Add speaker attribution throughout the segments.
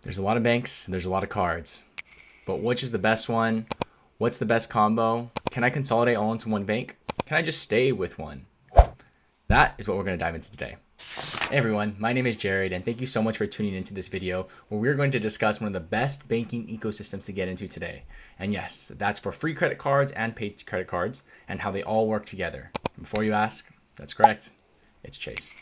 Speaker 1: There's a lot of banks, there's a lot of cards, but which is the best one? What's the best combo? Can I consolidate all into one bank? Can I just stay with one? That is what we're going to dive into today. Hey everyone, my name is Jared, and thank you so much for tuning into this video where we're going to discuss one of the best banking ecosystems to get into today. And yes, that's for free credit cards and paid credit cards and how they all work together. And before you ask, that's correct. It's Chase.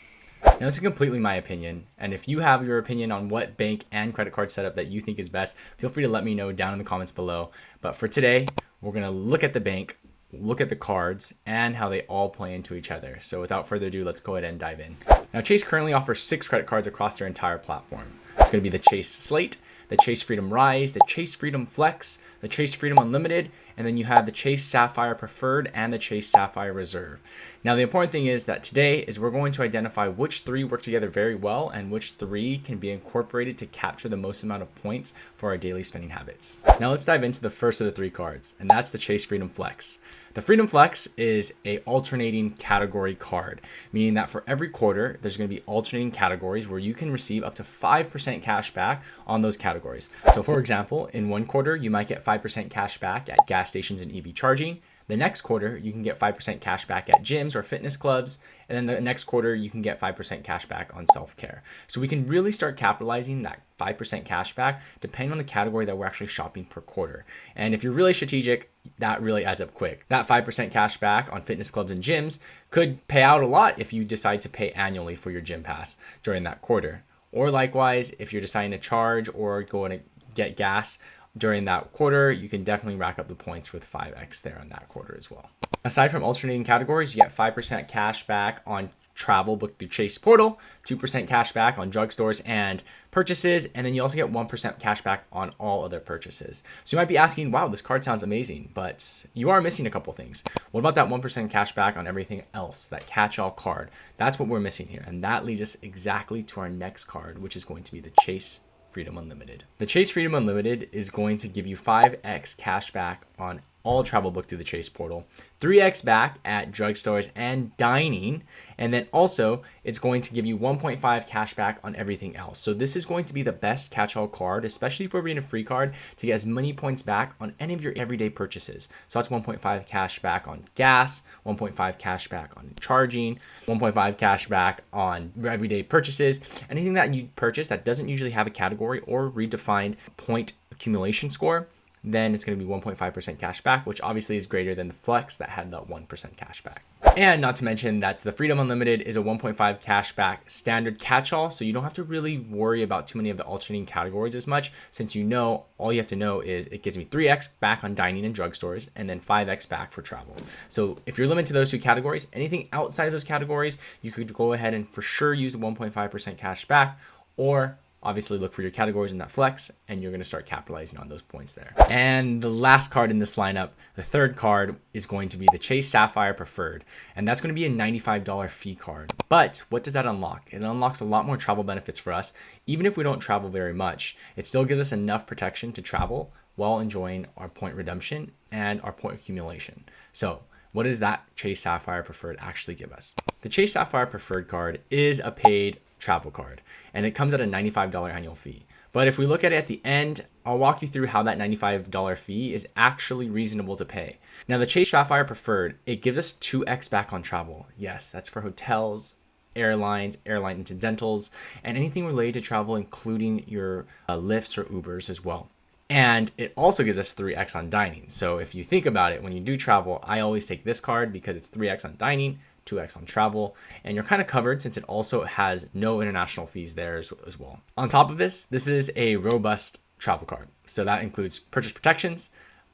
Speaker 1: Now, this is completely my opinion, and if you have your opinion on what bank and credit card setup that you think is best, feel free to let me know down in the comments below. But for today, we're going to look at the bank, look at the cards, and how they all play into each other. So without further ado, let's go ahead and dive in. Now, Chase currently offers 6 credit cards across their entire platform. It's going to be the Chase Slate, the Chase Freedom Rise, the Chase Freedom Flex, the Chase Freedom Unlimited, and then you have the Chase Sapphire Preferred and the Chase Sapphire Reserve. Now, the important thing is that today is we're going to identify which 3 work together very well and which 3 can be incorporated to capture the most amount of points for our daily spending habits. Now, let's dive into the first of the 3 cards, and that's the Chase Freedom Flex. The Freedom Flex is a alternating category card, meaning that for every quarter, there's going to be alternating categories where you can receive up to 5% cash back on those categories. So for example, in one quarter, you might get 5% cash back at gas stations and EV charging. The next quarter, you can get 5% cash back at gyms or fitness clubs. And then the next quarter, you can get 5% cash back on self-care. So we can really start capitalizing that 5% cash back depending on the category that we're actually shopping per quarter. And if you're really strategic, that really adds up quick. That 5% cash back on fitness clubs and gyms could pay out a lot if you decide to pay annually for your gym pass during that quarter. Or likewise, if you're deciding to charge or go to get gas during that quarter, you can definitely rack up the points with 5x there on that quarter as well. Aside from alternating categories, you get 5% cash back on travel booked through Chase Portal, 2% cash back on drugstores and purchases, and then you also get 1% cash back on all other purchases. So you might be asking, wow, this card sounds amazing, but you are missing a couple things. What about that 1% cash back on everything else, that catch-all card? That's what we're missing here, and that leads us exactly to our next card, which is going to be the Chase Freedom Unlimited. The Chase Freedom Unlimited is going to give you 5x cash back on all travel booked through the Chase portal, 3x back at drugstores and dining, and then also it's going to give you 1.5 cash back on everything else. So this is going to be the best catch-all card, especially for being a free card, to get as many points back on any of your everyday purchases. So that's 1.5 cash back on gas, 1.5 cash back on charging, 1.5 cash back on everyday purchases. Anything that you purchase that doesn't usually have a category or redefined point accumulation score, then it's going to be 1.5% cash back, which obviously is greater than the Flex that had that 1% cash back. And not to mention that the Freedom Unlimited is a 1.5 cash back standard catch-all, so you don't have to really worry about too many of the alternating categories as much, since you know, all you have to know is it gives me 3x back on dining and drugstores and then 5x back for travel. So if you're limited to those 2 categories, anything outside of those categories, you could go ahead and for sure use the 1.5% cash back, or obviously look for your categories in that Flex, and you're going to start capitalizing on those points there. And the last card in this lineup, the third card, is going to be the Chase Sapphire Preferred, and that's going to be a $95 fee card. But what does that unlock? It unlocks a lot more travel benefits for us. Even if we don't travel very much, it still gives us enough protection to travel while enjoying our point redemption and our point accumulation. So what does that Chase Sapphire Preferred actually give us? The Chase Sapphire Preferred card is a paid travel card, and it comes at a $95 annual fee. But if we look at it at the end, I'll walk you through how that $95 fee is actually reasonable to pay. Now, the Chase Sapphire Preferred, it gives us 2x back on travel. Yes, that's for hotels, airlines, airline incidentals, and anything related to travel, including your Lyfts or Ubers as well. And it also gives us 3x on dining. So if you think about it, when you do travel, I always take this card because it's 3x on dining, 2x on travel, and you're kind of covered since it also has no international fees there as well. On top of this is a robust travel card. So that includes purchase protections,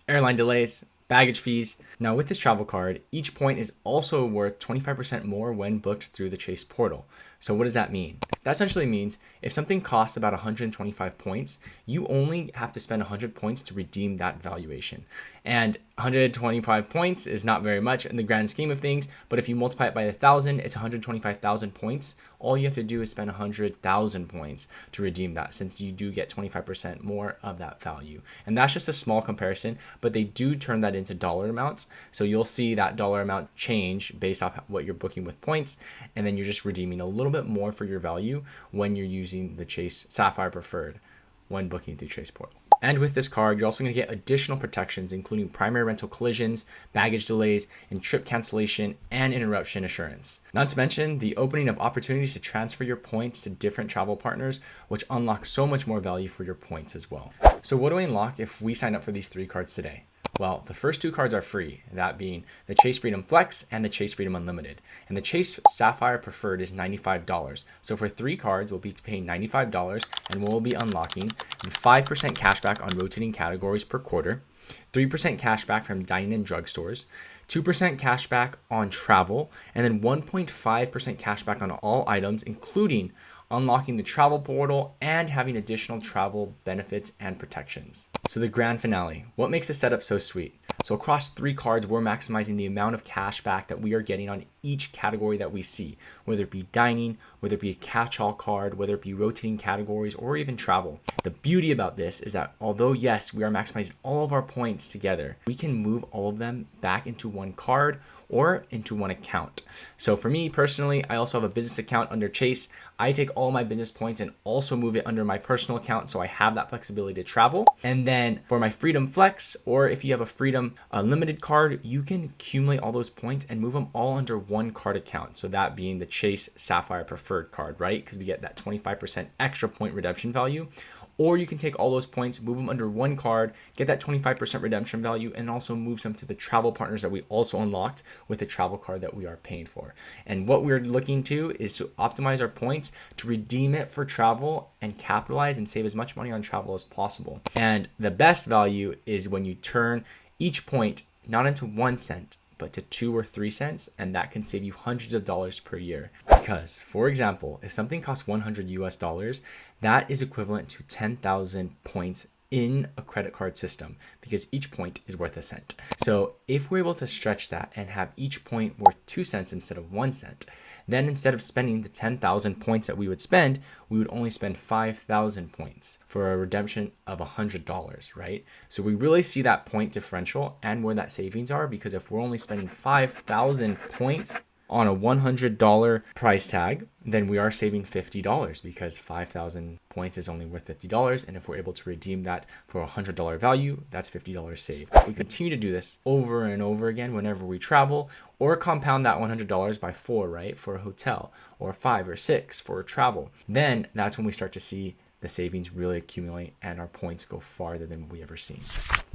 Speaker 1: airline delays, baggage fees. Now with this travel card, each point is also worth 25% more when booked through the Chase portal. So what does that mean? That essentially means if something costs about 125 points, you only have to spend 100 points to redeem that valuation. And 125 points is not very much in the grand scheme of things, but if you multiply it by 1,000, it's 125,000 points. All you have to do is spend 100,000 points to redeem that, since you do get 25% more of that value. And that's just a small comparison, but they do turn that into dollar amounts. So you'll see that dollar amount change based off what you're booking with points, and then you're just redeeming a little bit more for your value when you're using the Chase Sapphire Preferred. when booking through Chase Portal. And with this card, you're also going to get additional protections, including primary rental collisions, baggage delays, and trip cancellation and interruption assurance. Not to mention the opening of opportunities to transfer your points to different travel partners, which unlocks so much more value for your points as well. So what do I unlock if we sign up for these 3 cards today? Well, the first 2 cards are free, that being the Chase Freedom Flex and the Chase Freedom Unlimited. And the Chase Sapphire Preferred is $95. So for 3 cards, we'll be paying $95 and we'll be unlocking the 5% cashback on rotating categories per quarter, 3% cashback from dining and drugstores, 2% cashback on travel, and then 1.5% cashback on all items, including unlocking the travel portal and having additional travel benefits and protections. So the grand finale, what makes the setup so sweet? So across 3 cards, we're maximizing the amount of cash back that we are getting on each category that we see, whether it be dining, whether it be a catch-all card, whether it be rotating categories, or even travel. The beauty about this is that although yes, we are maximizing all of our points together, we can move all of them back into one card or into one account. So for me personally, I also have a business account under Chase. I take all my business points and also move it under my personal account, so I have that flexibility to travel. And then for my Freedom Flex, or if you have a Freedom Unlimited card, you can accumulate all those points and move them all under one card account. So that being the Chase Sapphire Preferred card, right? Because we get that 25% extra point redemption value. Or you can take all those points, move them under one card, get that 25% redemption value, and also move them to the travel partners that we also unlocked with the travel card that we are paying for. And what we're looking to is to optimize our points to redeem it for travel and capitalize and save as much money on travel as possible. And the best value is when you turn each point not into 1 cent, but to 2 or 3 cents, and that can save you hundreds of dollars per year. Because, for example, if something costs $100, that is equivalent to 10,000 points in a credit card system, because each point is worth a cent. So if we're able to stretch that and have each point worth 2 cents instead of 1 cent, then instead of spending the 10,000 points that we would spend, we would only spend 5,000 points for a redemption of $100, right? So we really see that point differential and where that savings are, because if we're only spending 5,000 points on a $100 price tag, then we are saving $50, because 5,000 points is only worth $50. And if we're able to redeem that for a $100 value, that's $50 saved. If we continue to do this over and over again whenever we travel, or compound that $100 by 4, right, for a hotel, or 5 or 6 for travel, then that's when we start to see the savings really accumulate and our points go farther than we ever seen.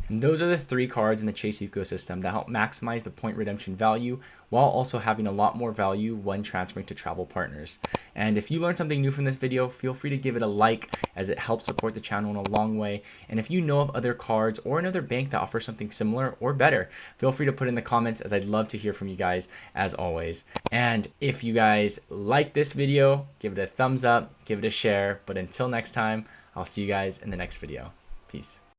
Speaker 1: And those are the 3 cards in the Chase ecosystem that help maximize the point redemption value while also having a lot more value when transferring to travel partners. And if you learned something new from this video, feel free to give it a like, as it helps support the channel in a long way. And if you know of other cards or another bank that offers something similar or better, feel free to put in the comments, as I'd love to hear from you guys as always. And if you guys like this video, give it a thumbs up, give it a share. But until next time, I'll see you guys in the next video. Peace.